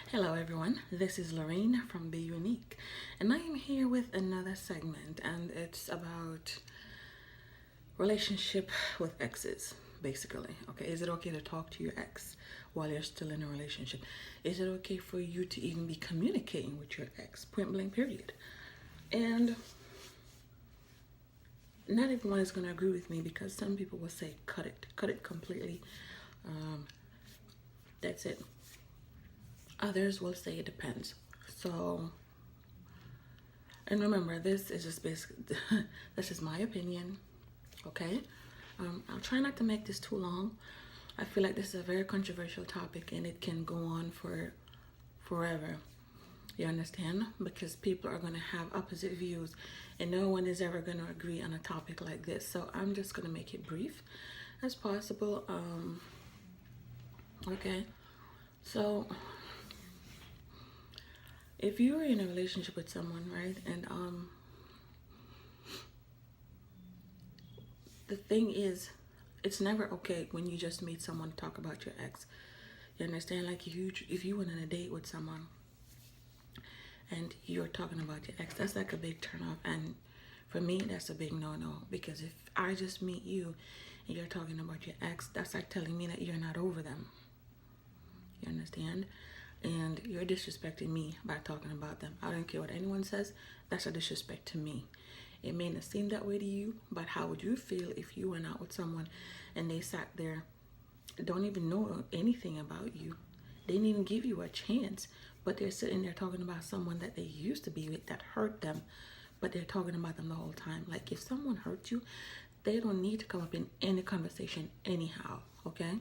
Hello, everyone. This is Lorraine from Be.You.Nique, and I am here with another segment, and it's about relationship with exes, basically. Okay, is it okay to talk to your ex while you're still in a relationship? Is it okay for you to even be communicating with your ex? Point blank, period. And not everyone is going to agree with me because some people will say, cut it completely. Um, that's it. Others will say it depends. So, and remember, this is just basic. This is my opinion. Okay. I'll try not to make this too long. I feel like this is a very controversial topic and it can go on for forever. You understand? Because people are going to have opposite views and no one is ever going to agree on a topic like this. So I'm just going to make it brief as possible. Okay. So if you're in a relationship with someone, right, and the thing is, it's never okay when you just meet someone to talk about your ex. You understand? Like if you went on a date with someone and you're talking about your ex, that's like a big turn off. And for me, that's a big no-no, because if I just meet you and you're talking about your ex, that's like telling me that you're not over them. You understand? And you're disrespecting me by talking about them. I don't care what anyone says, that's a disrespect to me. It may not seem that way to you, but how would you feel if you went out with someone and they sat there, don't even know anything about you? They didn't even give you a chance, but they're sitting there talking about someone that they used to be with that hurt them, but they're talking about them the whole time. Like, if someone hurt you, they don't need to come up in any conversation anyhow, okay?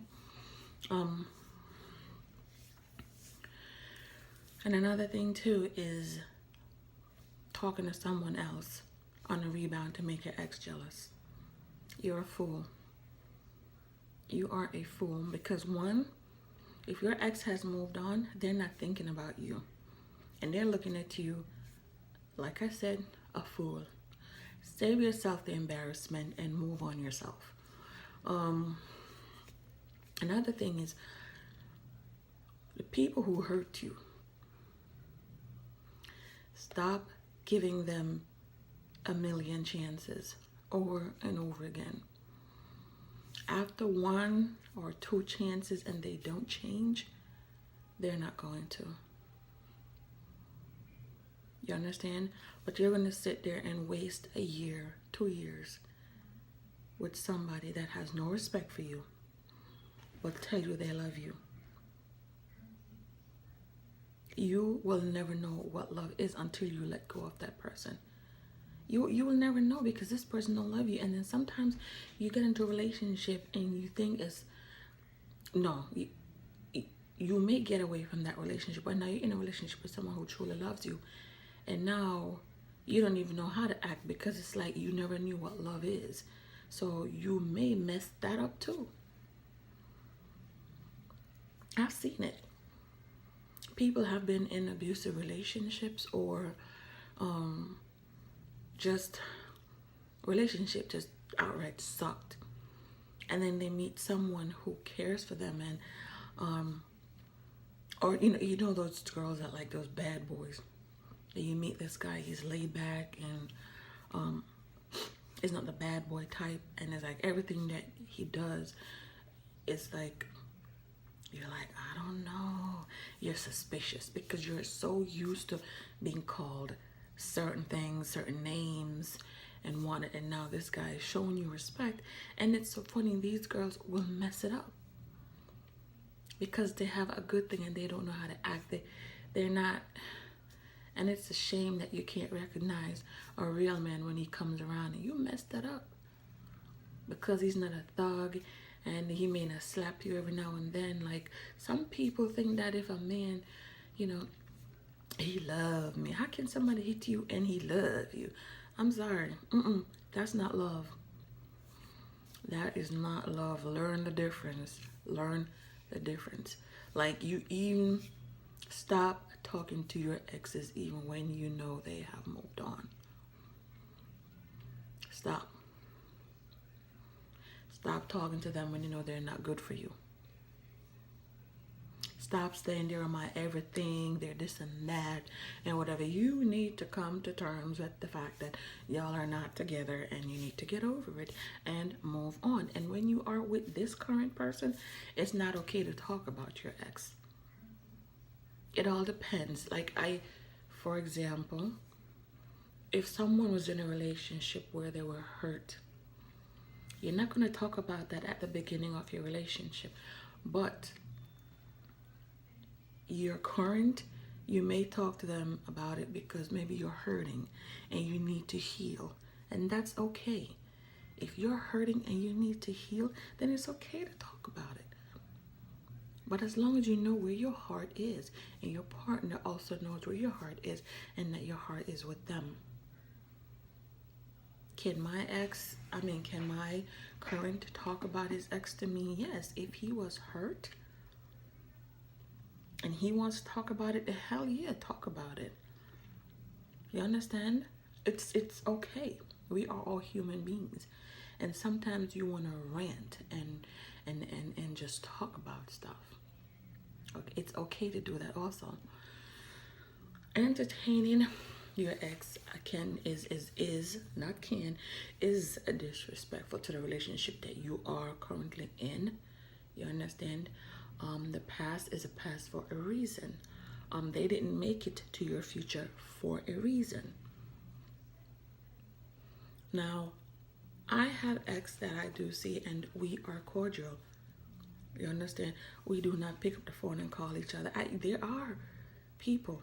And another thing too is talking to someone else on a rebound to make your ex jealous. You're a fool. You are a fool because, one, if your ex has moved on, they're not thinking about you. And they're looking at you, like I said, a fool. Save yourself the embarrassment and move on yourself. Another thing is the people who hurt you, stop giving them a million chances over and over again. After one or two chances and they don't change, they're not going to. You understand? But you're going to sit there and waste a year, 2 years with somebody that has no respect for you, but tell you they love you. You will never know what love is until you let go of that person. You will never know because this person don't love you. And then sometimes you get into a relationship and you think it's no, you may get away from that relationship, but now you're in a relationship with someone who truly loves you, and now you don't even know how to act because it's like you never knew what love is. So you may mess that up too. I've seen it. People have been in abusive relationships or just relationship just outright sucked, and then they meet someone who cares for them, and or you know those girls that like those bad boys. And you meet this guy, he's laid back and is not the bad boy type, and it's like everything that he does is like, you're like, I don't know. You're suspicious because you're so used to being called certain things, certain names, and wanted. And now this guy is showing you respect. And it's so funny, these girls will mess it up because they have a good thing and they don't know how to act. They're not. And it's a shame that you can't recognize a real man when he comes around, and you messed that up because he's not a thug and he may not slap you every now and then. Like, some people think that if a man, you know, he love me. How can somebody hit you and he love you? I'm sorry. That's not love. That is not love. Learn the difference. Learn the difference. Like, you even stop talking to your exes even when you know they have moved on. Stop. Stop talking to them when you know they're not good for you. Stop saying they're my everything, they're this and that, and whatever. You need to come to terms with the fact that y'all are not together and you need to get over it and move on. And when you are with this current person, it's not okay to talk about your ex. It all depends. For example, if someone was in a relationship where they were hurt, you're not going to talk about that at the beginning of your relationship. But your current, you may talk to them about it because maybe you're hurting and you need to heal. And that's okay. If you're hurting and you need to heal, then it's okay to talk about it. But as long as you know where your heart is, and your partner also knows where your heart is, and that your heart is with them. Can my current talk about his ex to me? Yes. If he was hurt and he wants to talk about it, the hell yeah, talk about it. You understand? It's okay. We are all human beings. And sometimes you want to rant and just talk about stuff. Okay, it's okay to do that also. Entertaining your ex is disrespectful to the relationship that you are currently in. You understand? The past is a past for a reason. They didn't make it to your future for a reason. Now, I have ex that I do see, and we are cordial. You understand? We do not pick up the phone and call each other. There are people,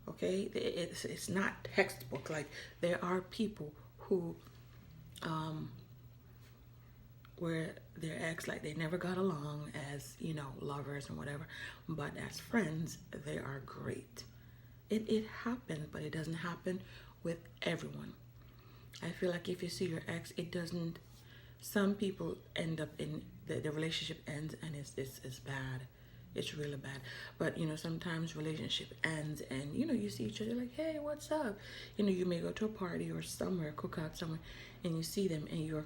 okay? It's not textbook. Like, there are people who, where their ex, like, they never got along as, lovers and whatever. But as friends, they are great. It happens, but it doesn't happen with everyone. I feel like if you see your ex, it doesn't. Some people end up in the relationship ends and it's bad. It's really bad. But sometimes relationship ends and you see each other like, hey, what's up? You may go to a party or somewhere, cook out somewhere, and you see them and you're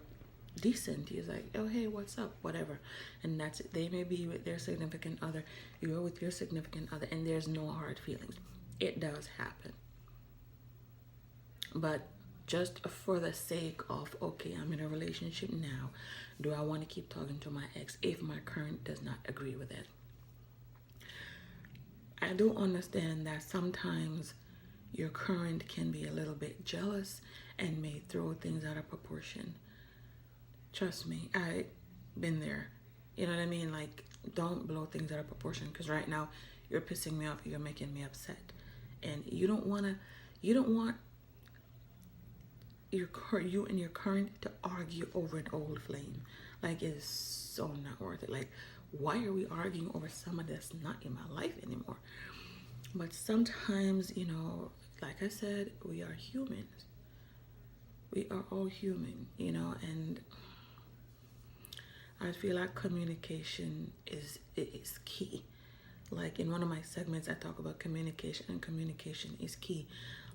decent. He's like, oh hey, what's up? Whatever. And that's it. They may be with their significant other. You're with your significant other, and there's no hard feelings. It does happen. But just for the sake of, okay, I'm in a relationship now, do I want to keep talking to my ex if my current does not agree with it? I do understand that sometimes your current can be a little bit jealous and may throw things out of proportion. Trust me, I've been there. You know what I mean? Like, don't blow things out of proportion, because right now you're pissing me off, you're making me upset. And you don't want you and your current to argue over an old flame. Like, it's so not worth it. Like, why are we arguing over someone that's not in my life anymore? But sometimes, like I said, we are humans. We are all human, and I feel like communication is key. Like, in one of my segments, I talk about communication, and communication is key.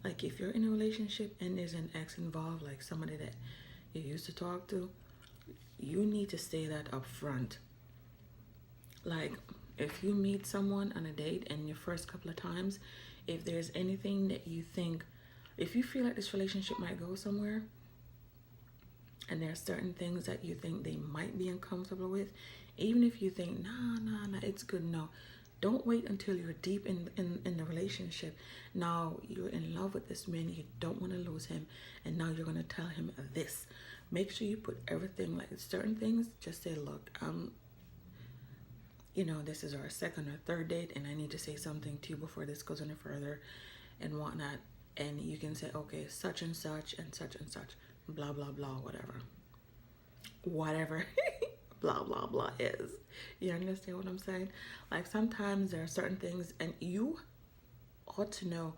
Like, if you're in a relationship and there's an ex involved, like somebody that you used to talk to, you need to say that up front. Like, if you meet someone on a date and your first couple of times, if there's anything that you think, if you feel like this relationship might go somewhere, and there are certain things that you think they might be uncomfortable with, even if you think, nah, it's good, no. Don't wait until you're deep in the relationship. Now you're in love with this man, you don't want to lose him, and now you're going to tell him this. Make sure you put everything, like certain things, just say, look, this is our second or third date, and I need to say something to you before this goes any further and whatnot. And you can say, okay, such and such, blah, blah, blah, whatever blah, blah, blah is. You understand what I'm saying? Like, sometimes there are certain things, and you ought to know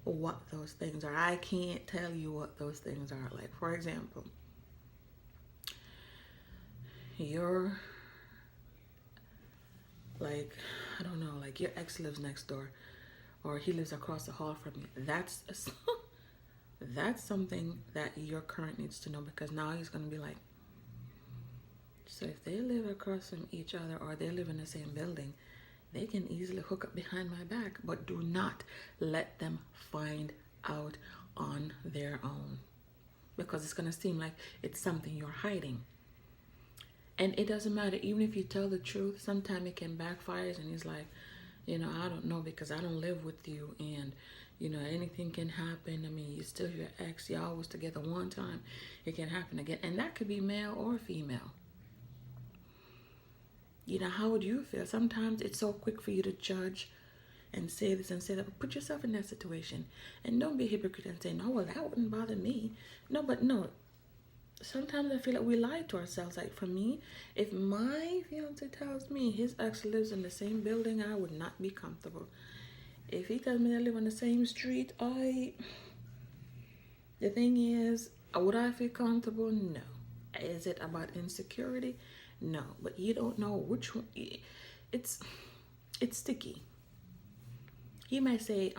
what those things are. I can't tell you what those things are. Like, for example, you're like, I don't know, like your ex lives next door, or he lives across the hall from you. That's something that your current needs to know, because now he's going to be like, so if they live across from each other or they live in the same building, they can easily hook up behind my back, but do not let them find out on their own, because it's going to seem like it's something you're hiding. And it doesn't matter, even if you tell the truth, sometimes it can backfire. And he's like, I don't know, because I don't live with you, and anything can happen. I mean, you're still your ex, y'all was together one time, it can happen again. And that could be male or female. How would you feel? Sometimes it's so quick for you to judge and say this and say that, but put yourself in that situation. And don't be a hypocrite and say, no, well, that wouldn't bother me. No, but no. Sometimes I feel like we lie to ourselves. Like for me, if my fiance tells me his ex lives in the same building, I would not be comfortable. If he tells me they live on the same street, the thing is, would I feel comfortable? No. Is it about insecurity? No. But you don't know which one. It's sticky. He might say,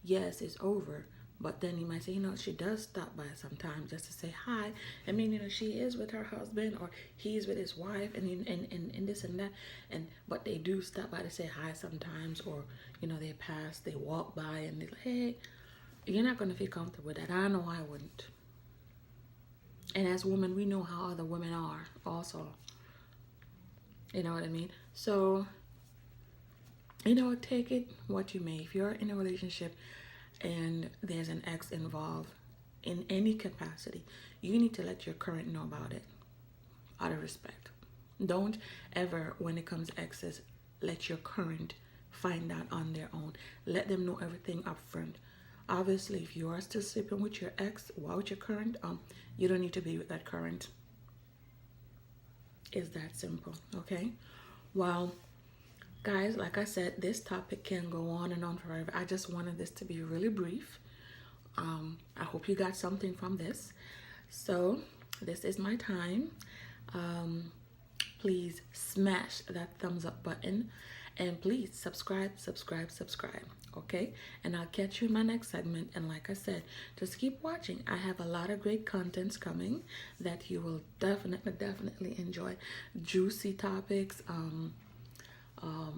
yes, it's over. But then he might say, she does stop by sometimes just to say hi. I mean, she is with her husband, or he's with his wife, and this and that. But they do stop by to say hi sometimes, or, they pass, they walk by, and they're like, hey, you're not going to feel comfortable with that. I know I wouldn't. And as women, we know how other women are also. You know what I mean? So, take it what you may. If you're in a relationship and there's an ex involved in any capacity, you need to let your current know about it, out of respect. Don't ever, when it comes to exes, let your current find out on their own. Let them know everything up front. Obviously, if you are still sleeping with your ex while with your current, you don't need to be with that current. It's that simple, okay? Well, guys, like I said, this topic can go on and on forever. I just wanted this to be really brief. I hope you got something from this. So, this is my time. Please smash that thumbs up button. And please subscribe. Okay? And I'll catch you in my next segment. And like I said, just keep watching. I have a lot of great contents coming that you will definitely enjoy. Juicy topics,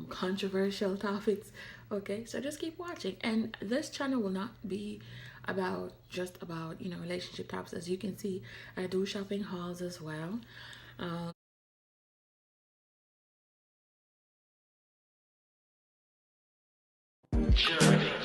controversial topics. Okay, so just keep watching. And this channel will not be just about relationship topics. As you can see, I do shopping hauls as well. Journey.